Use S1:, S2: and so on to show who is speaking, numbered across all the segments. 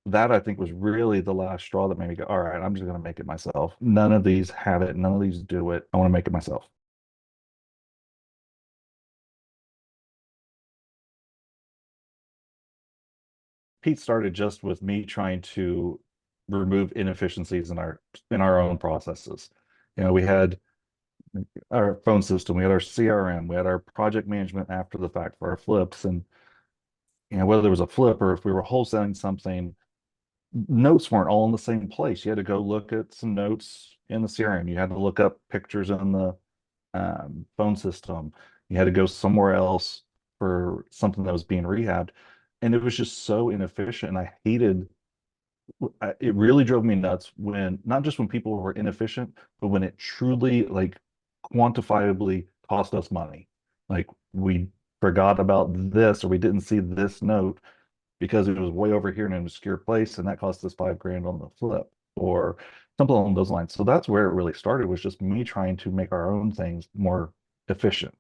S1: that I think was really the last straw that made me go, all right, I'm just going to make it myself. None of these have it. None of these do it. I want to make it myself. Pete started just with me trying to remove inefficiencies in our own processes. We had our phone system, we had our CRM, we had our project management after the fact for our flips, and whether there was a flip or if we were wholesaling something, notes weren't all in the same place. You had to go look at some notes in the CRM. You had to look up pictures in the phone system. You had to go somewhere else for something that was being rehabbed. And it was just so inefficient. And I hated it really drove me nuts when not just when people were inefficient, but when it truly like quantifiably cost us money. Like we forgot about this or we didn't see this note because it was way over here in an obscure place and that cost us 5 grand on the flip or something along those lines. So that's where it really started was just me trying to make our own things more efficient.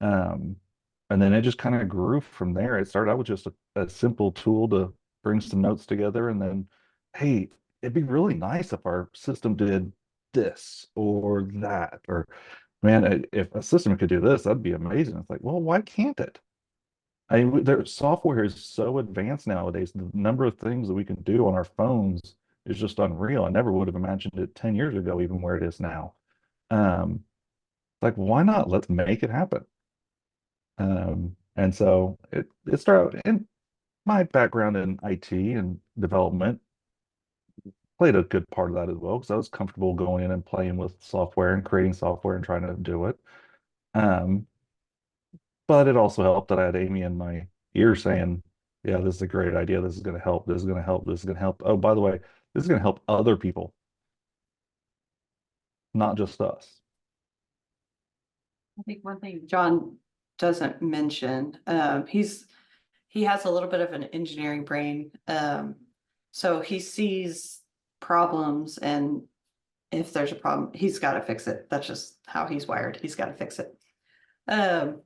S1: Um, and then it just kind of grew from there. It started out with just a simple tool to bring some notes together. And then, hey, it'd be really nice if our system did this or that. Or, man, if a system could do this, that'd be amazing. It's like, well, why can't it? Their software is so advanced nowadays. The number of things that we can do on our phones is just unreal. I never would have imagined it 10 years ago, even where it is now. Um, like, why not? Let's make it happen. And so it started in my background in IT and development played a good part of that as well because I was comfortable going in and playing with software and creating software and trying to do it. Um, but it also helped that I had Amy in my ear saying, yeah, this is a great idea. This is going to help. This is going to help. This is going to help. Oh, by the way, this is going to help other people, not just us.
S2: I think one thing John doesn't mention, he has a little bit of an engineering brain. So he sees problems, and if there's a problem, he's got to fix it. That's just how he's wired. He's got to fix it. Um,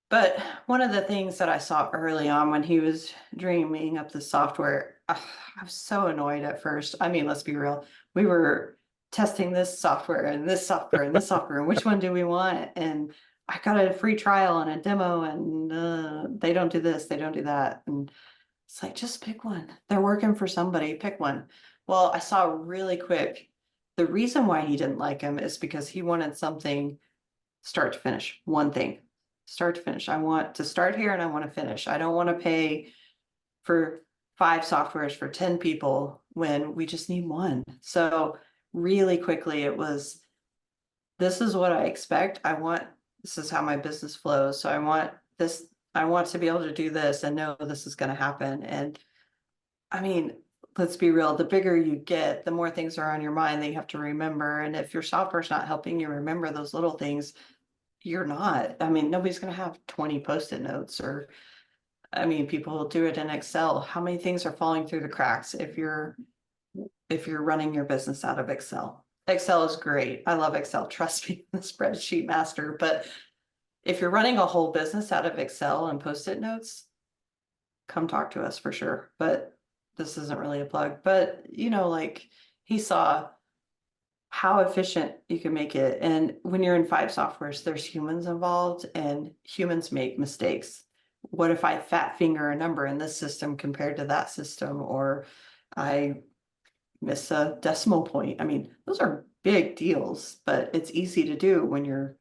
S2: but one of the things that I saw early on when he was dreaming up the software, I was so annoyed at first. I mean, let's be real. We were testing this software and this software and this software, and which one do we want? And I got a free trial and a demo, and they don't do this, they don't do that. And it's like, just pick one. They're working for somebody, pick one. Well, I saw really quick the reason why he didn't like him is because he wanted something start to finish, one thing, start to finish. I want to start here and I want to finish. I don't want to pay for 5 softwares for 10 people when we just need one. So really quickly it was, this is what I expect. This is how my business flows. So I want this, I want to be able to do this and know this is going to happen. And I mean, let's be real, the bigger you get, the more things are on your mind that you have to remember. And if your software's not helping you remember those little things, you're not. I mean, nobody's going to have 20 post-it notes or, I mean, people will do it in Excel. How many things are falling through the cracks if you're running your business out of Excel? Excel is great. I love Excel. Trust me, the spreadsheet master. But if you're running a whole business out of Excel and post-it notes, come talk to us for sure. But this isn't really a plug. But like he saw how efficient you can make it. And when you're in 5 softwares, there's humans involved and humans make mistakes. What if I fat finger a number in this system compared to that system, or I miss a decimal point? I mean, those are big deals, but it's easy to do when you're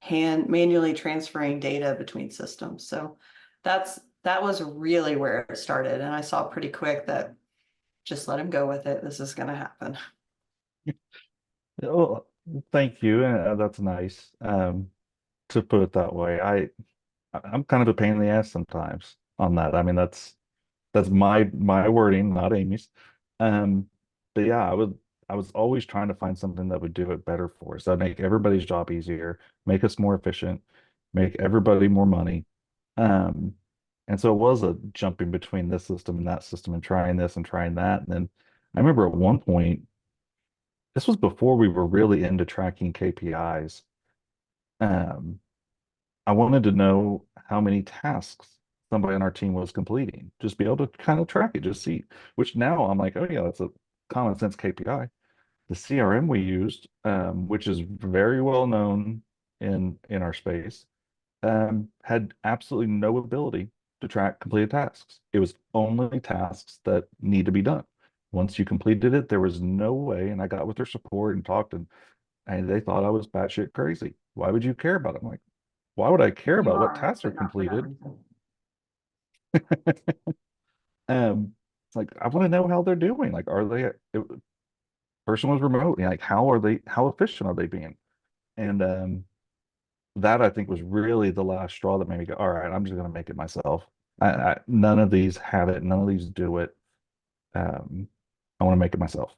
S2: hand manually transferring data between systems. So that was really where it started. And I saw pretty quick that just let him go with it. This is going to happen.
S1: Oh, thank you. That's nice. To put it that way. I'm kind of a pain in the ass sometimes on that. I mean, that's my wording, not Amy's. Um, but yeah, I was always trying to find something that would do it better for us. That'd make everybody's job easier, make us more efficient, make everybody more money. Um, and so it was a jumping between this system and that system and trying this and trying that. And then I remember at one point, this was before we were really into tracking KPIs. Um, I wanted to know how many tasks somebody on our team was completing. Just be able to kind of track it, just see. Which now I'm like, oh yeah, that's a common sense KPI. The CRM we used, which is very well known in our space, had absolutely no ability to track completed tasks. It was only tasks that need to be done. Once you completed it, there was no way. And I got with their support and talked, and they thought I was batshit crazy. Why would you care about it? I'm like, why would I care
S2: You
S1: about what
S2: are,
S1: tasks are
S2: but not for that
S1: completed?
S2: reason.
S1: It's like I want to know how they're doing. Like, are they? Person was remote. Like, how are they? How efficient are they being? And that I think was really the last straw that made me go, all right, I'm just going to make it myself. None of these have it. None of these do it. I want to make it myself.